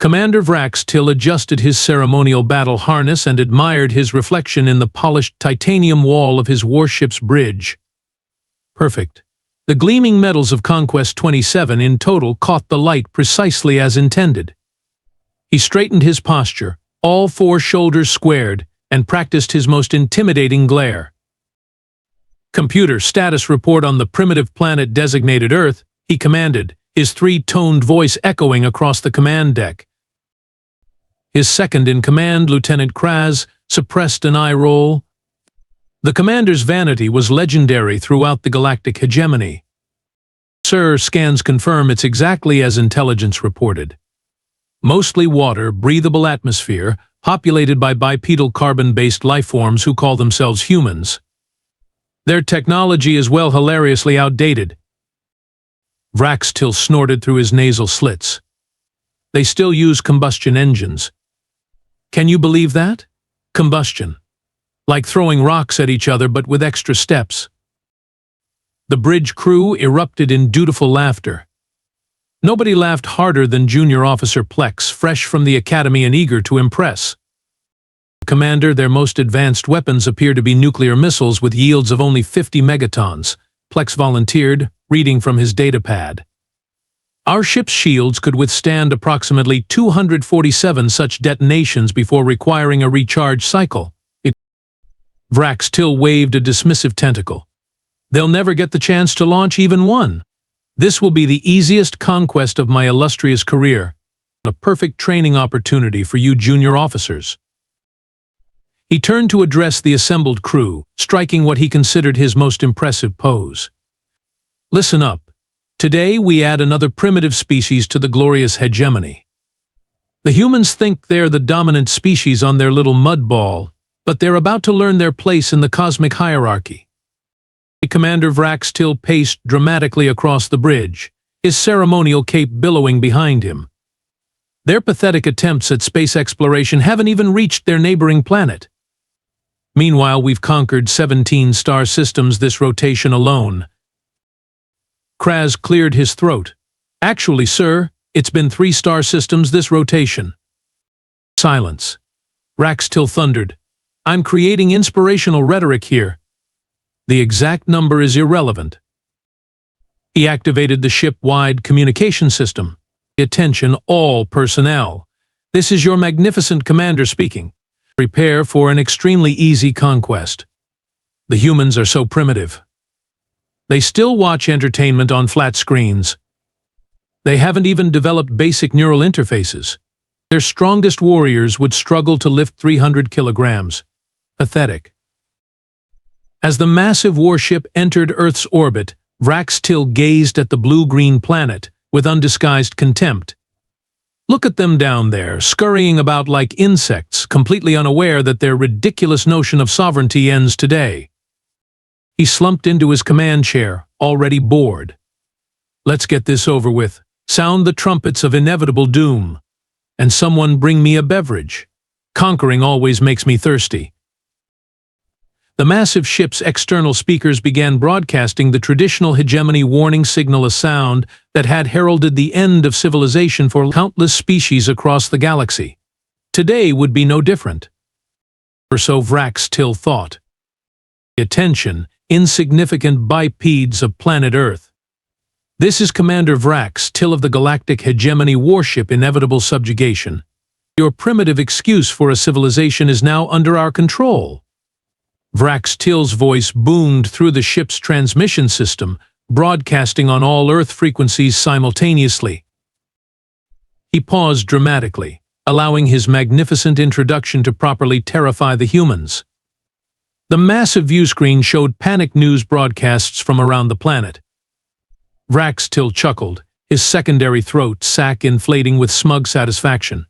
Commander Vrax'til adjusted his ceremonial battle harness and admired his reflection in the polished titanium wall of his warship's bridge. Perfect. The gleaming metals of Conquest 27 in total caught the light precisely as intended. He straightened his posture, all four shoulders squared, and practiced his most intimidating glare. "Computer, status report on the primitive planet designated Earth," he commanded, his three-toned voice echoing across the command deck. His second-in-command, Lieutenant Kraz, suppressed an eye roll. The commander's vanity was legendary throughout the galactic hegemony. "Sir, scans confirm it's exactly as intelligence reported. Mostly water, breathable atmosphere, populated by bipedal carbon-based lifeforms who call themselves humans. Their technology is hilariously outdated." Vrax'til snorted through his nasal slits. "They still use combustion engines. Can you believe that? Combustion. Like throwing rocks at each other but with extra steps." The bridge crew erupted in dutiful laughter. Nobody laughed harder than Junior Officer Plex, fresh from the academy and eager to impress. "Commander, their most advanced weapons appear to be nuclear missiles with yields of only 50 megatons, Plex volunteered, reading from his datapad. "Our ship's shields could withstand approximately 247 such detonations before requiring a recharge cycle." Vrax'til waved a dismissive tentacle. "They'll never get the chance to launch even one. This will be the easiest conquest of my illustrious career. A perfect training opportunity for you junior officers." He turned to address the assembled crew, striking what he considered his most impressive pose. "Listen up. Today we add another primitive species to the glorious hegemony. The humans think they're the dominant species on their little mud ball, but they're about to learn their place in the cosmic hierarchy." Commander Vrax'til paced dramatically across the bridge, his ceremonial cape billowing behind him. "Their pathetic attempts at space exploration haven't even reached their neighboring planet. Meanwhile, we've conquered 17 star systems this rotation alone." Kraz cleared his throat. "Actually, sir, it's been 3 star systems this rotation." Silence. Vrax'til thundered. "I'm creating inspirational rhetoric here. The exact number is irrelevant." He activated the ship-wide communication system. "Attention all personnel. This is your magnificent commander speaking. Prepare for an extremely easy conquest. The humans are so primitive. They still watch entertainment on flat screens. They haven't even developed basic neural interfaces. Their strongest warriors would struggle to lift 300 kilograms. Pathetic." As the massive warship entered Earth's orbit, Vrax'til gazed at the blue-green planet with undisguised contempt. "Look at them down there, scurrying about like insects, completely unaware that their ridiculous notion of sovereignty ends today." He slumped into his command chair, already bored. "Let's get this over with. Sound the trumpets of inevitable doom. And someone bring me a beverage. Conquering always makes me thirsty." The massive ship's external speakers began broadcasting the traditional hegemony warning signal, a sound that had heralded the end of civilization for countless species across the galaxy. Today would be no different. Or so Vrax'til thought. "Attention, insignificant bipeds of planet Earth. This is Commander Vrax'til of the Galactic Hegemony Warship Inevitable Subjugation. Your primitive excuse for a civilization is now under our control." Vrax'til's voice boomed through the ship's transmission system, broadcasting on all Earth frequencies simultaneously. He paused dramatically, allowing his magnificent introduction to properly terrify the humans. The massive viewscreen showed panic news broadcasts from around the planet. Vrax'til chuckled, his secondary throat sac inflating with smug satisfaction.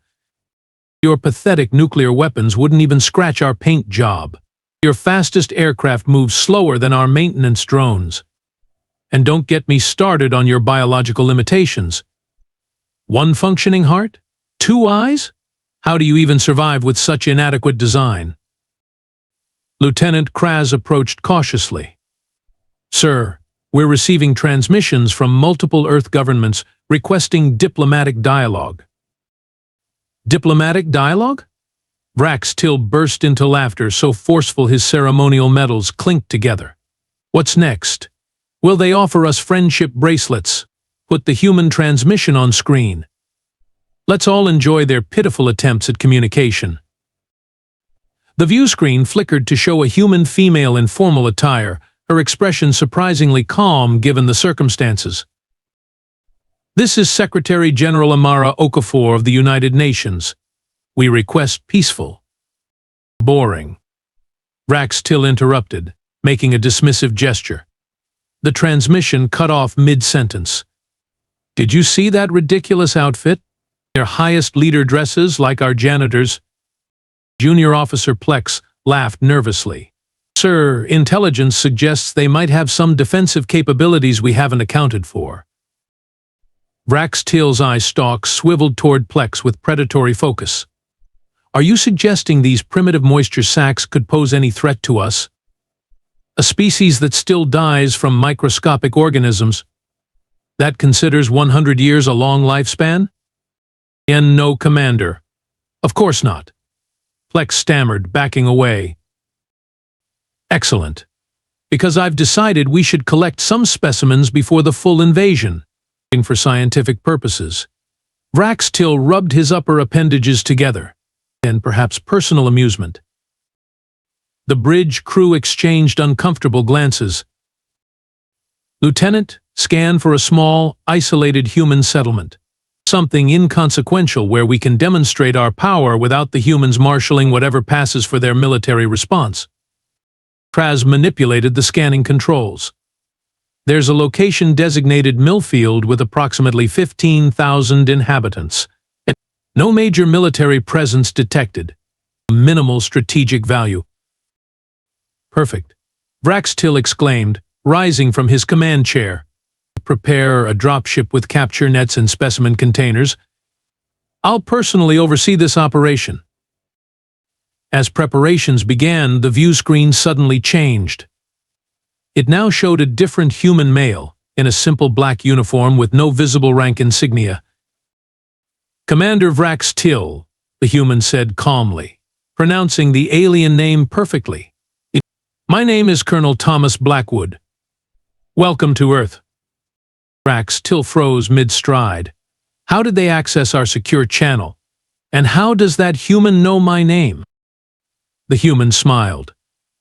"Your pathetic nuclear weapons wouldn't even scratch our paint job. Your fastest aircraft moves slower than our maintenance drones. And don't get me started on your biological limitations. 1 functioning heart? 2 eyes? How do you even survive with such inadequate design?" Lieutenant Kraz approached cautiously. "Sir, we're receiving transmissions from multiple Earth governments requesting diplomatic dialogue." Diplomatic dialogue? Vrax'til burst into laughter so forceful his ceremonial medals clinked together. What's next? Will they offer us friendship bracelets? Put the human transmission on screen? Let's all enjoy their pitiful attempts at communication. The view screen flickered to show a human female in formal attire, her expression surprisingly calm given the circumstances. This is Secretary General Amara Okafor of the United Nations. We request peaceful. Boring. Vrax'til interrupted, making a dismissive gesture. The transmission cut off mid-sentence. Did you see that ridiculous outfit? Their highest leader dresses like our janitors? Junior Officer Plex laughed nervously. Sir, intelligence suggests they might have some defensive capabilities we haven't accounted for. Vrax'til's eye stalk swiveled toward Plex with predatory focus. Are you suggesting these primitive moisture sacs could pose any threat to us? A species that still dies from microscopic organisms? That considers 100 years a long lifespan? No, Commander. Of course not. Plex stammered, backing away. Excellent. Because I've decided we should collect some specimens before the full invasion, for scientific purposes. Vrax'til rubbed his upper appendages together, and perhaps personal amusement. The bridge crew exchanged uncomfortable glances. Lieutenant, scan for a small, isolated human settlement. Something inconsequential where we can demonstrate our power without the humans marshalling whatever passes for their military response. Kraz manipulated the scanning controls. There's a location designated Millfield with approximately 15,000 inhabitants. No major military presence detected. Minimal strategic value. Perfect. Vrax'til exclaimed, rising from his command chair. Prepare a dropship with capture nets and specimen containers. I'll personally oversee this operation. As preparations began, the view screen suddenly changed. It now showed a different human male, in a simple black uniform with no visible rank insignia. Commander Vrax'til, the human said calmly, pronouncing the alien name perfectly. My name is Colonel Thomas Blackwood. Welcome to Earth. Vrax'til froze mid-stride. How did they access our secure channel? And how does that human know my name? The human smiled.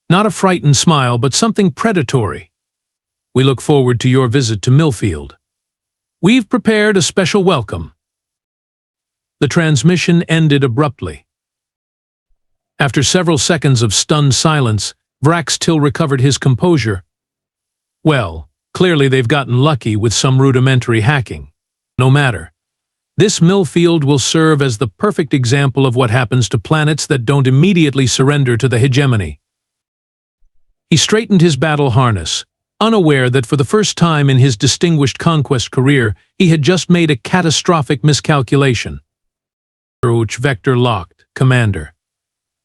Not a frightened smile, but something predatory. We look forward to your visit to Millfield. We've prepared a special welcome. The transmission ended abruptly. After several seconds of stunned silence, Vrax'til recovered his composure. Well, clearly they've gotten lucky with some rudimentary hacking. No matter. This Millfield will serve as the perfect example of what happens to planets that don't immediately surrender to the hegemony. He straightened his battle harness, unaware that for the first time in his distinguished conquest career, he had just made a catastrophic miscalculation. Vector locked, Commander.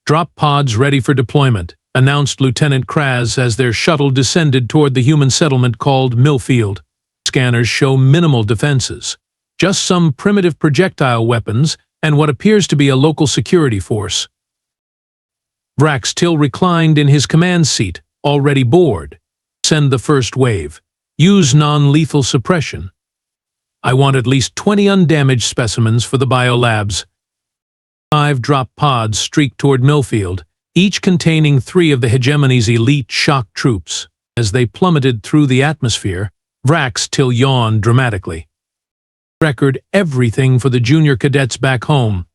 Drop pods ready for deployment, announced Lieutenant Kraz as their shuttle descended toward the human settlement called Millfield. Scanners show minimal defenses, just some primitive projectile weapons and what appears to be a local security force. Vrax'til reclined in his command seat, already bored. Send the first wave. Use non-lethal suppression. I want at least 20 undamaged specimens for the biolabs. 5 drop pods streaked toward Millfield, each containing 3 of the hegemony's elite shock troops. As they plummeted through the atmosphere, Vrax'til yawned dramatically. Record everything for the junior cadets back home.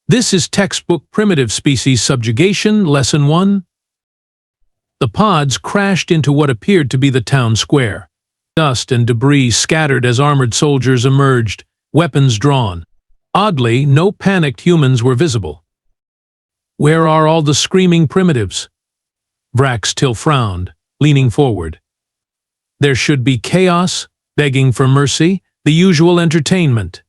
This is textbook Primitive Species Subjugation, Lesson 1. The pods crashed into what appeared to be the town square. Dust and debris scattered as armored soldiers emerged, weapons drawn. Oddly, no panicked humans were visible. Where are all the screaming primitives? Vrax'til frowned, leaning forward. There should be chaos, begging for mercy, the usual entertainment.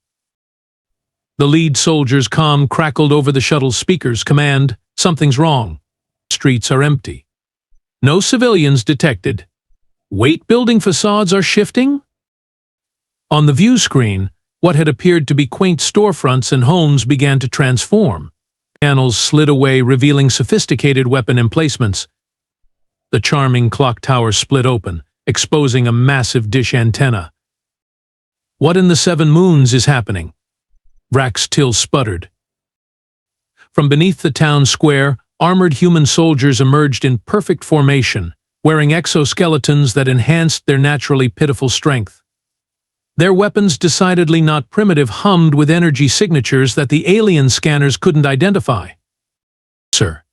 The lead soldier's comm crackled over the shuttle's speakers. Command, something's wrong. Streets are empty. No civilians detected. Weight building facades are shifting? On the view screen, what had appeared to be quaint storefronts and homes began to transform. Panels slid away, revealing sophisticated weapon emplacements. The charming clock tower split open, exposing a massive dish antenna. "What in the seven moons is happening?" Vrax'til sputtered. From beneath the town square, armored human soldiers emerged in perfect formation, wearing exoskeletons that enhanced their naturally pitiful strength. Their weapons, decidedly not primitive, hummed with energy signatures that the alien scanners couldn't identify. "Sir,"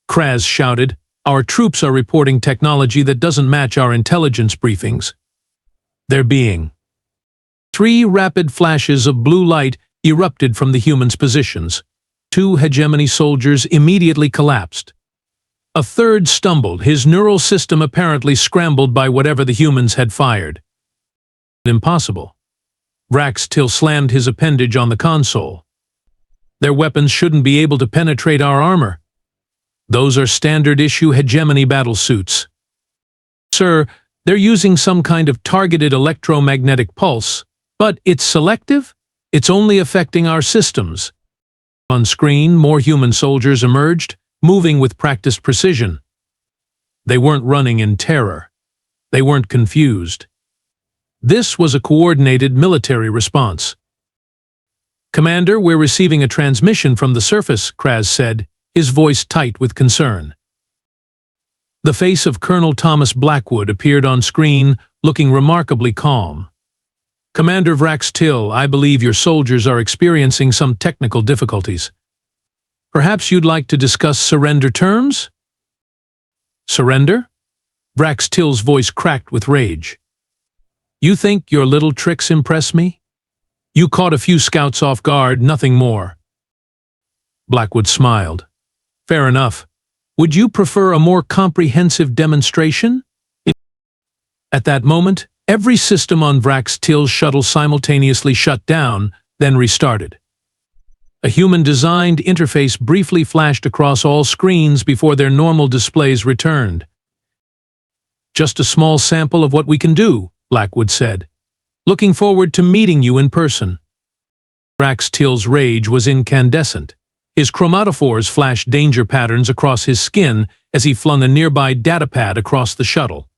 Kraz shouted, "our troops are reporting technology that doesn't match our intelligence briefings." "They're being..." 3 rapid flashes of blue light erupted from the humans' positions. 2 hegemony soldiers immediately collapsed. A third stumbled, his neural system apparently scrambled by whatever the humans had fired. "Impossible." Vrax'til slammed his appendage on the console. "Their weapons shouldn't be able to penetrate our armor. Those are standard-issue hegemony battlesuits." "Sir, they're using some kind of targeted electromagnetic pulse, but it's selective? It's only affecting our systems." On screen, more human soldiers emerged, moving with practiced precision. They weren't running in terror. They weren't confused. This was a coordinated military response. "Commander, we're receiving a transmission from the surface," Kraz said, his voice tight with concern. The face of Colonel Thomas Blackwood appeared on screen, looking remarkably calm. "Commander Vrax'til, I believe your soldiers are experiencing some technical difficulties. Perhaps you'd like to discuss surrender terms?" "Surrender?" Vrax'til's voice cracked with rage. "You think your little tricks impress me? You caught a few scouts off guard, nothing more." Blackwood smiled. "Fair enough. Would you prefer a more comprehensive demonstration?" At that moment, every system on Vrax'til's shuttle simultaneously shut down, then restarted. A human-designed interface briefly flashed across all screens before their normal displays returned. "Just a small sample of what we can do," Blackwood said. "Looking forward to meeting you in person." Vrax'til's rage was incandescent. His chromatophores flashed danger patterns across his skin as he flung a nearby datapad across the shuttle.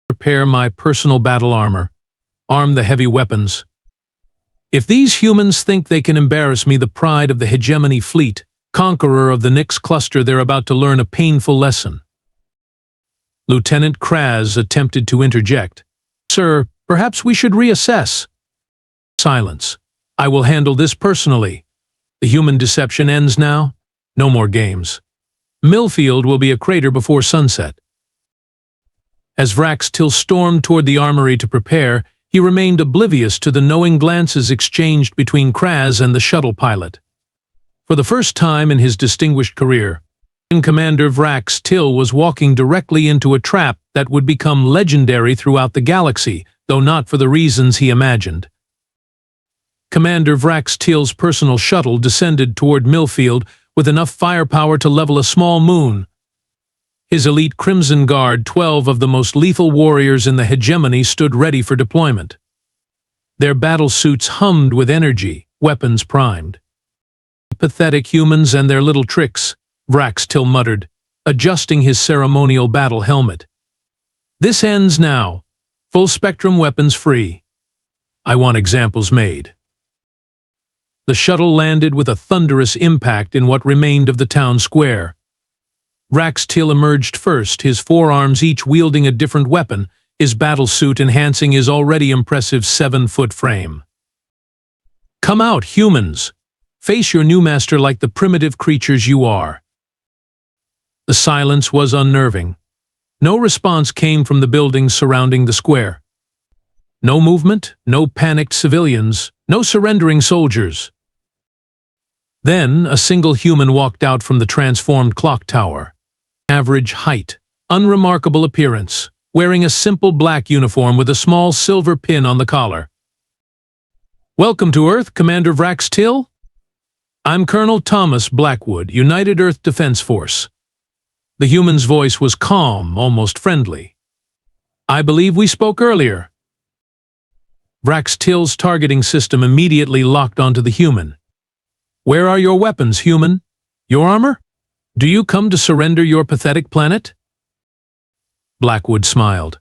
"Prepare my personal battle armor. Arm the heavy weapons. If these humans think they can embarrass me, the pride of the hegemony fleet, conqueror of the Nix cluster, they're about to learn a painful lesson." Lieutenant Kraz attempted to interject. "Sir, perhaps we should reassess." "Silence. I will handle this personally. The human deception ends now. No more games. Millfield will be a crater before sunset." As Vrax'til stormed toward the armory to prepare, he remained oblivious to the knowing glances exchanged between Kraz and the shuttle pilot. For the first time in his distinguished career, Commander Vrax'til was walking directly into a trap that would become legendary throughout the galaxy, though not for the reasons he imagined. Commander Vrax'til's personal shuttle descended toward Millfield with enough firepower to level a small moon. His elite Crimson Guard, 12 of the most lethal warriors in the hegemony, stood ready for deployment. Their battle suits hummed with energy, weapons primed. "Pathetic humans and their little tricks," Vrax'til muttered, adjusting his ceremonial battle helmet. "This ends now. Full-spectrum weapons free. I want examples made." The shuttle landed with a thunderous impact in what remained of the town square. Vrax'til emerged first, his forearms each wielding a different weapon, his battle suit enhancing his already impressive 7-foot frame. "Come out, humans! Face your new master like the primitive creatures you are." The silence was unnerving. No response came from the buildings surrounding the square. No movement, no panicked civilians, no surrendering soldiers. Then a single human walked out from the transformed clock tower. Average height, unremarkable appearance, wearing a simple black uniform with a small silver pin on the collar. "Welcome to Earth, Commander Vrax'til. I'm Colonel Thomas Blackwood, United Earth Defense Force." The human's voice was calm, almost friendly. "I believe we spoke earlier." Vrax'til's targeting system immediately locked onto the human. "Where are your weapons, human? Your armor? Do you come to surrender your pathetic planet?" Blackwood smiled.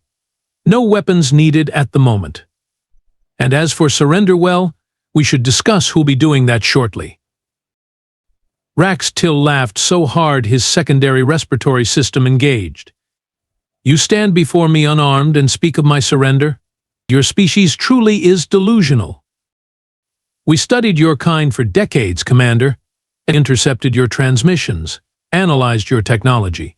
"No weapons needed at the moment. And as for surrender, well, we should discuss who'll be doing that shortly." Vrax'til laughed so hard his secondary respiratory system engaged. "You stand before me unarmed and speak of my surrender? Your species truly is delusional. We studied your kind for decades, Commander, and intercepted your transmissions, analyzed your technology.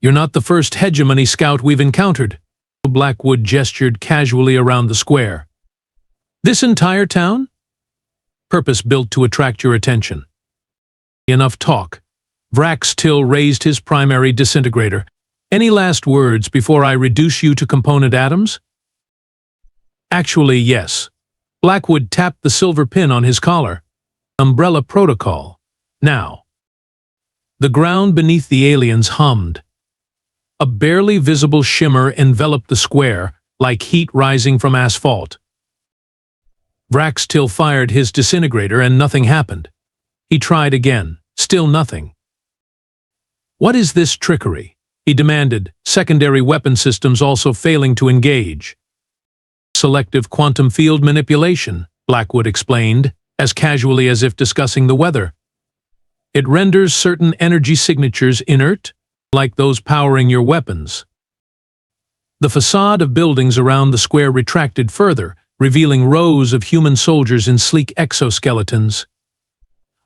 You're not the first hegemony scout we've encountered." Blackwood gestured casually around the square. "This entire town? Purpose-built to attract your attention." Enough talk. Vrax'til raised his primary disintegrator. "Any last words before I reduce you to component atoms?" "Actually, yes." Blackwood tapped the silver pin on his collar. "Umbrella Protocol. Now." The ground beneath the aliens hummed. A barely visible shimmer enveloped the square, like heat rising from asphalt. Vrax'til fired his disintegrator and nothing happened. He tried again. Still nothing. "What is this trickery?" he demanded, secondary weapon systems also failing to engage. "Selective quantum field manipulation," Blackwood explained, as casually as if discussing the weather. "It renders certain energy signatures inert, like those powering your weapons." The facade of buildings around the square retracted further, revealing rows of human soldiers in sleek exoskeletons.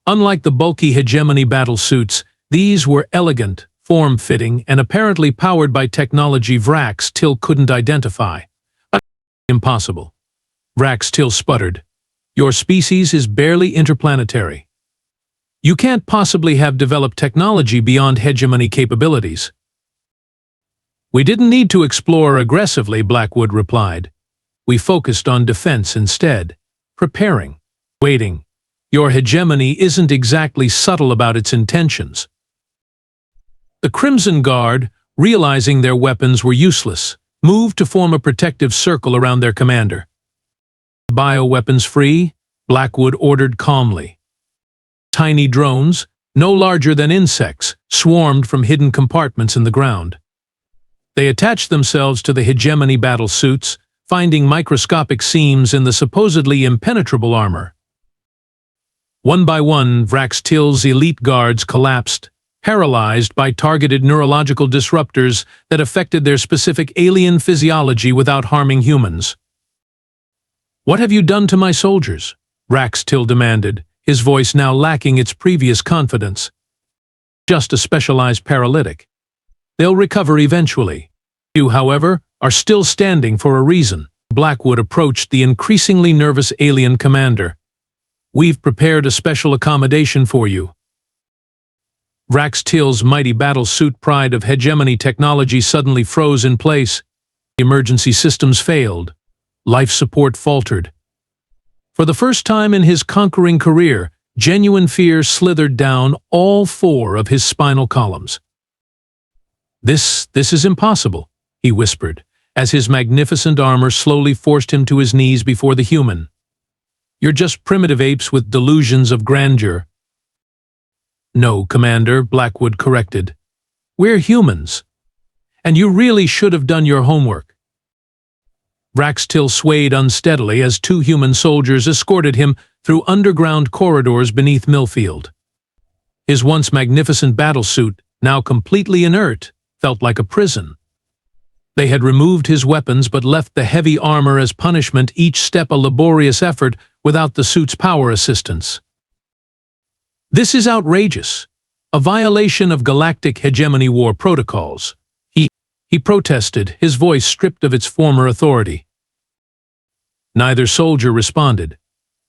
Unlike the bulky hegemony battle suits, these were elegant, form-fitting, and apparently powered by technology Vrax'til couldn't identify. "Impossible." Vrax'til sputtered. "Your species is barely interplanetary. You can't possibly have developed technology beyond hegemony capabilities." "We didn't need to explore aggressively," Blackwood replied. "We focused on defense instead. Preparing. Waiting. Your hegemony isn't exactly subtle about its intentions." The Crimson Guard, realizing their weapons were useless, moved to form a protective circle around their commander. "Bioweapons free," Blackwood ordered calmly. Tiny drones, no larger than insects, swarmed from hidden compartments in the ground. They attached themselves to the hegemony battle suits, finding microscopic seams in the supposedly impenetrable armor. One by one, Vrax'til's elite guards collapsed, paralyzed by targeted neurological disruptors that affected their specific alien physiology without harming humans. "What have you done to my soldiers?" Vrax'til demanded, his voice now lacking its previous confidence. "Just a specialized paralytic. They'll recover eventually. You, however, are still standing for a reason." Blackwood approached the increasingly nervous alien commander. "We've prepared a special accommodation for you." Vrax'til's mighty battle-suit pride of hegemony technology suddenly froze in place. Emergency systems failed. Life support faltered. For the first time in his conquering career, genuine fear slithered down all four of his spinal columns. This is impossible," he whispered, as his magnificent armor slowly forced him to his knees before the human. "You're just primitive apes with delusions of grandeur." "No, Commander," Blackwood corrected. "We're humans. And you really should have done your homework." Vrax'til swayed unsteadily as two human soldiers escorted him through underground corridors beneath Millfield. His once magnificent battlesuit, now completely inert, felt like a prison. They had removed his weapons but left the heavy armor as punishment, each step a laborious effort without the suit's power assistance. "This is outrageous. A violation of galactic hegemony war protocols." He protested, his voice stripped of its former authority. Neither soldier responded.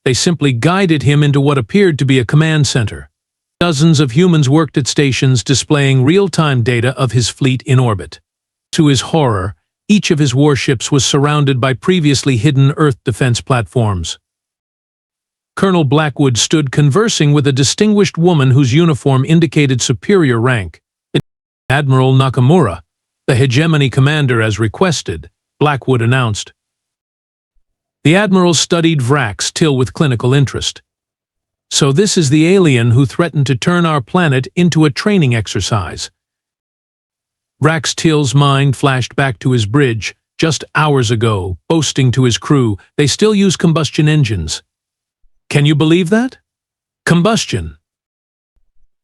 They simply guided him into what appeared to be a command center. Dozens of humans worked at stations displaying real-time data of his fleet in orbit. To his horror, each of his warships was surrounded by previously hidden Earth defense platforms. Colonel Blackwood stood conversing with a distinguished woman whose uniform indicated superior rank. "Admiral Nakamura, the hegemony commander as requested," Blackwood announced. The Admiral studied Vrax'til with clinical interest. So this is the alien who threatened to turn our planet into a training exercise. Vrax'til's mind flashed back to his bridge just hours ago, boasting to his crew they still use combustion engines. Can you believe that? Combustion.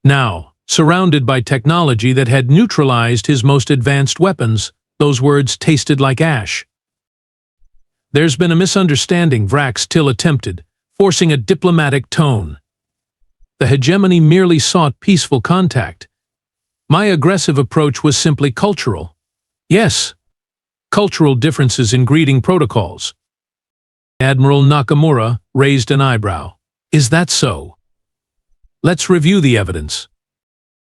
Now, surrounded by technology that had neutralized his most advanced weapons, those words tasted like ash. There's been a misunderstanding, Vrax'til attempted, forcing a diplomatic tone. The hegemony merely sought peaceful contact. My aggressive approach was simply cultural. Yes, cultural differences in greeting protocols. Admiral Nakamura raised an eyebrow. Is that so? Let's review the evidence.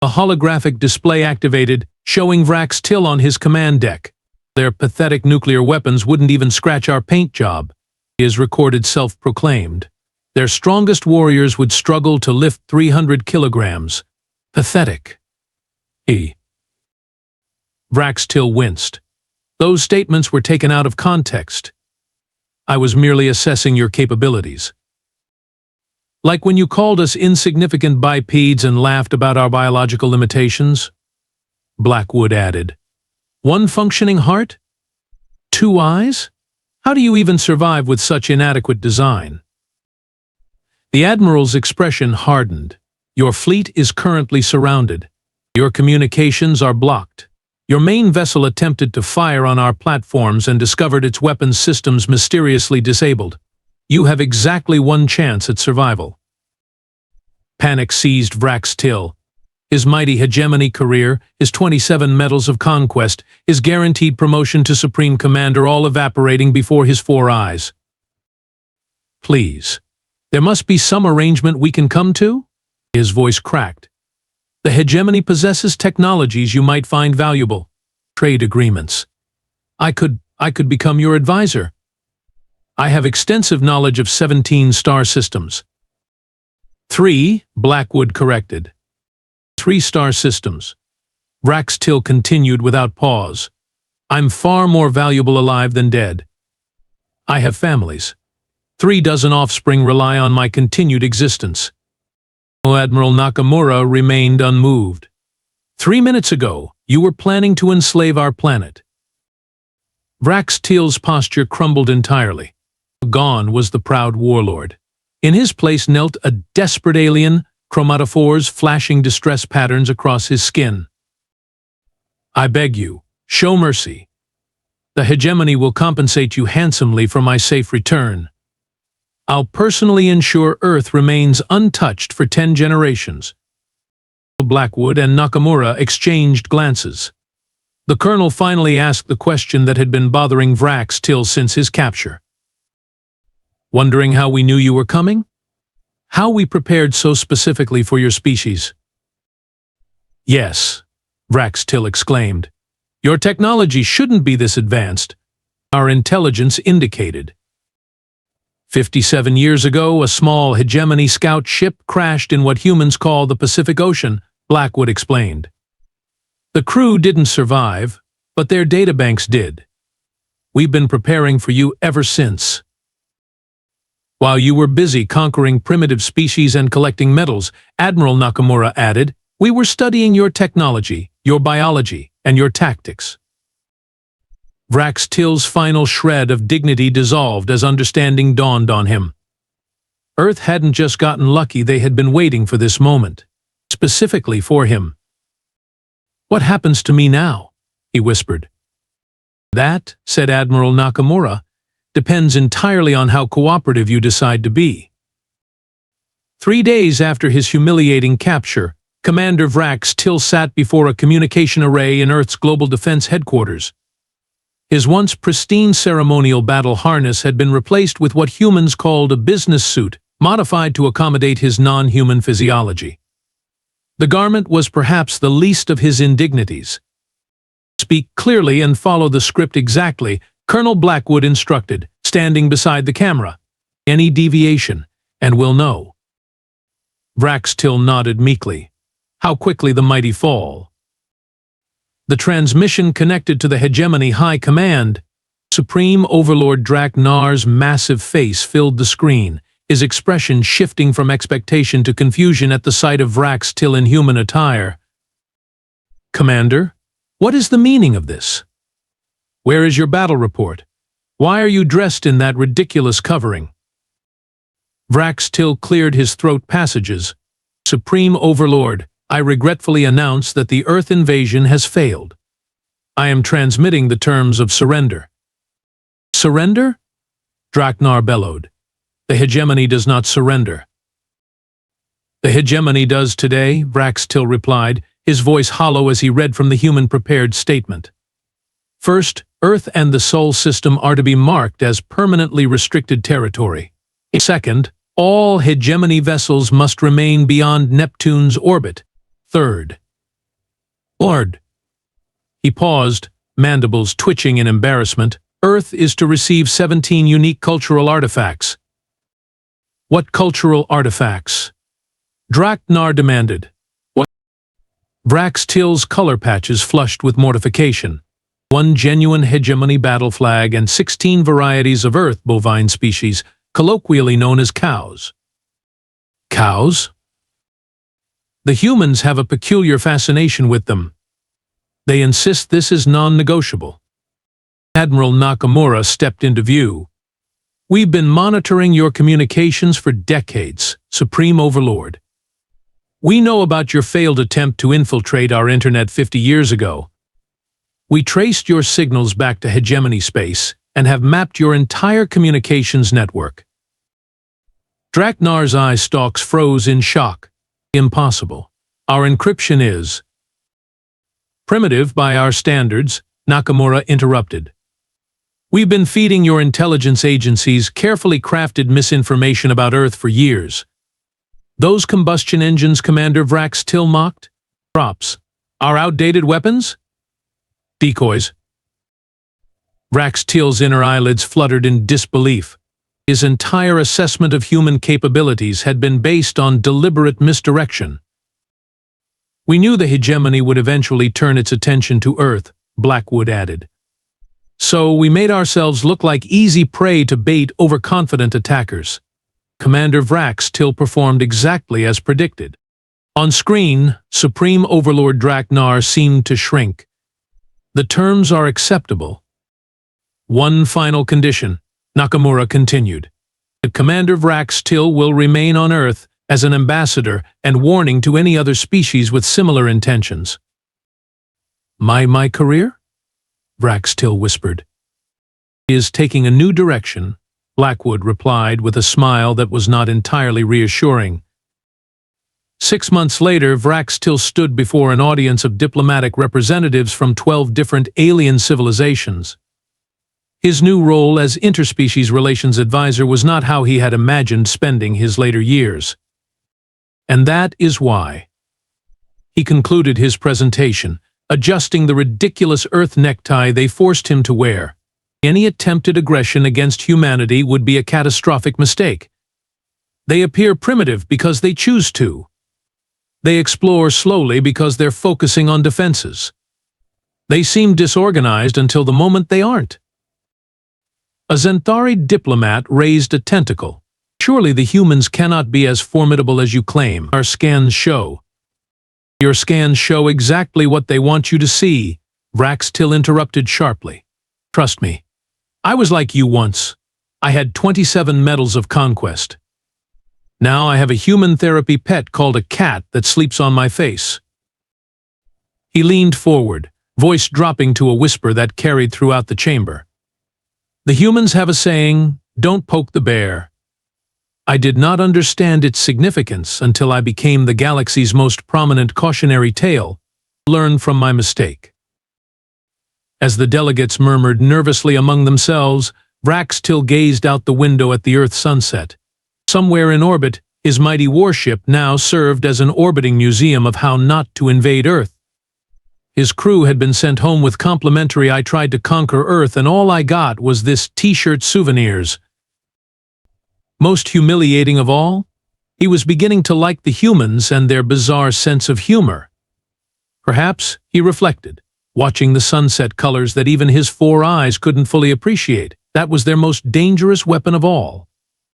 A holographic display activated, showing Vrax'til on his command deck. Their pathetic nuclear weapons wouldn't even scratch our paint job. His recorded self-proclaimed. Their strongest warriors would struggle to lift 300 kilograms. Pathetic. Vrax'til winced. Those statements were taken out of context. I was merely assessing your capabilities. Like when you called us insignificant bipeds and laughed about our biological limitations? Blackwood added. One functioning heart? 2 eyes? How do you even survive with such inadequate design? The Admiral's expression hardened. Your fleet is currently surrounded. Your communications are blocked. Your main vessel attempted to fire on our platforms and discovered its weapons systems mysteriously disabled. You have exactly 1 chance at survival. Panic seized Vrax'til. His mighty hegemony career, his 27 medals of conquest, his guaranteed promotion to Supreme Commander all evaporating before his 4 eyes. Please, there must be some arrangement we can come to? His voice cracked. The hegemony possesses technologies you might find valuable. Trade agreements. I could become your advisor. I have extensive knowledge of 17 star systems. 3, Blackwood corrected. 3 star systems. Vrax'til continued without pause. I'm far more valuable alive than dead. I have families. 3 dozen offspring rely on my continued existence. Admiral Nakamura remained unmoved. 3 minutes ago, you were planning to enslave our planet. Vrax'til's posture crumbled entirely. Gone was the proud warlord. In his place knelt a desperate alien, chromatophores flashing distress patterns across his skin. I beg you, show mercy. The hegemony will compensate you handsomely for my safe return. I'll personally ensure Earth remains untouched for 10 generations. Blackwood and Nakamura exchanged glances. The colonel finally asked the question that had been bothering Vrax'til since his capture. Wondering how we knew you were coming? How we prepared so specifically for your species? Yes, Vrax'til exclaimed. Your technology shouldn't be this advanced. Our intelligence indicated. 57 years ago, a small hegemony scout ship crashed in what humans call the Pacific Ocean, Blackwood explained. The crew didn't survive, but their databanks did. We've been preparing for you ever since. While you were busy conquering primitive species and collecting medals, Admiral Nakamura added, we were studying your technology, your biology, and your tactics. Vrax'til's final shred of dignity dissolved as understanding dawned on him. Earth hadn't just gotten lucky, they had been waiting for this moment. Specifically for him. What happens to me now? He whispered. That, said Admiral Nakamura, depends entirely on how cooperative you decide to be. 3 days after his humiliating capture, Commander Vrax'til sat before a communication array in Earth's Global Defense Headquarters. His once pristine ceremonial battle harness had been replaced with what humans called a business suit, modified to accommodate his non-human physiology. The garment was perhaps the least of his indignities. Speak clearly and follow the script exactly, Colonel Blackwood instructed, standing beside the camera. Any deviation, and we'll know. Vrax'til nodded meekly. How quickly the mighty fall. The transmission connected to the hegemony high command. Supreme Overlord Drac-Nar's massive face filled the screen, his expression shifting from expectation to confusion at the sight of Vrax'til in human attire. "Commander, what is the meaning of this? Where is your battle report? Why are you dressed in that ridiculous covering?" Vrax'til cleared his throat passages. "Supreme Overlord, I regretfully announce that the Earth invasion has failed. I am transmitting the terms of surrender." "Surrender?" Drac-Nar bellowed. "The hegemony does not surrender." "The hegemony does today," Vrax'til replied, his voice hollow as he read from the human-prepared statement. "First, Earth and the Sol system are to be marked as permanently restricted territory. Second, all hegemony vessels must remain beyond Neptune's orbit. Third, Lord." He paused, mandibles twitching in embarrassment. "Earth is to receive 17 unique cultural artifacts." "What cultural artifacts?" Drac-Nar demanded. "What?" Vrax'til's color patches flushed with mortification. 1 genuine hegemony battle flag and 16 varieties of Earth bovine species, colloquially known as cows. Cows? The humans have a peculiar fascination with them. They insist this is non-negotiable. Admiral Nakamura stepped into view. "We've been monitoring your communications for decades, Supreme Overlord. We know about your failed attempt to infiltrate our internet 50 years ago. We traced your signals back to hegemony space and have mapped your entire communications network." Drac-Nar's eye stalks froze in shock. "Impossible. Our encryption is..." "Primitive by our standards," Nakamura interrupted. "We've been feeding your intelligence agencies carefully crafted misinformation about Earth for years. Those combustion engines Commander Vrax'til mocked? Props. Our outdated weapons? Decoys." Vrax'til's inner eyelids fluttered in disbelief. His entire assessment of human capabilities had been based on deliberate misdirection. "We knew the hegemony would eventually turn its attention to Earth," Blackwood added. "So we made ourselves look like easy prey to bait overconfident attackers." Commander Vrax'til performed exactly as predicted. On screen, Supreme Overlord Drac-Nar seemed to shrink. "The terms are acceptable. One final condition," Nakamura continued. "That Commander Vrax'til will remain on Earth as an ambassador and warning to any other species with similar intentions." My career?" Vrax'til whispered. "He is taking a new direction," Blackwood replied with a smile that was not entirely reassuring. 6 months later, Vrax'til stood before an audience of diplomatic representatives from 12 different alien civilizations. His new role as interspecies relations advisor was not how he had imagined spending his later years. "And that is why," he concluded his presentation, adjusting the ridiculous Earth necktie they forced him to wear. "Any attempted aggression against humanity would be a catastrophic mistake. They appear primitive because they choose to. They explore slowly because they're focusing on defenses. They seem disorganized until the moment they aren't." A Zentari diplomat raised a tentacle. "Surely the humans cannot be as formidable as you claim. Our scans show." "Your scans show exactly what they want you to see," Vrax'til interrupted sharply. "Trust me. I was like you once. I had 27 medals of conquest. Now I have a human therapy pet called a cat that sleeps on my face." He leaned forward, voice dropping to a whisper that carried throughout the chamber. "The humans have a saying, 'Don't poke the bear.' I did not understand its significance until I became the galaxy's most prominent cautionary tale. Learn from my mistake." As the delegates murmured nervously among themselves, Vrax'til gazed out the window at the Earth sunset. Somewhere in orbit, his mighty warship now served as an orbiting museum of how not to invade Earth. His crew had been sent home with complimentary "I tried to conquer Earth and all I got was this t-shirt souvenirs." Most humiliating of all, he was beginning to like the humans and their bizarre sense of humor. Perhaps, he reflected, watching the sunset colors that even his 4 eyes couldn't fully appreciate. That was their most dangerous weapon of all.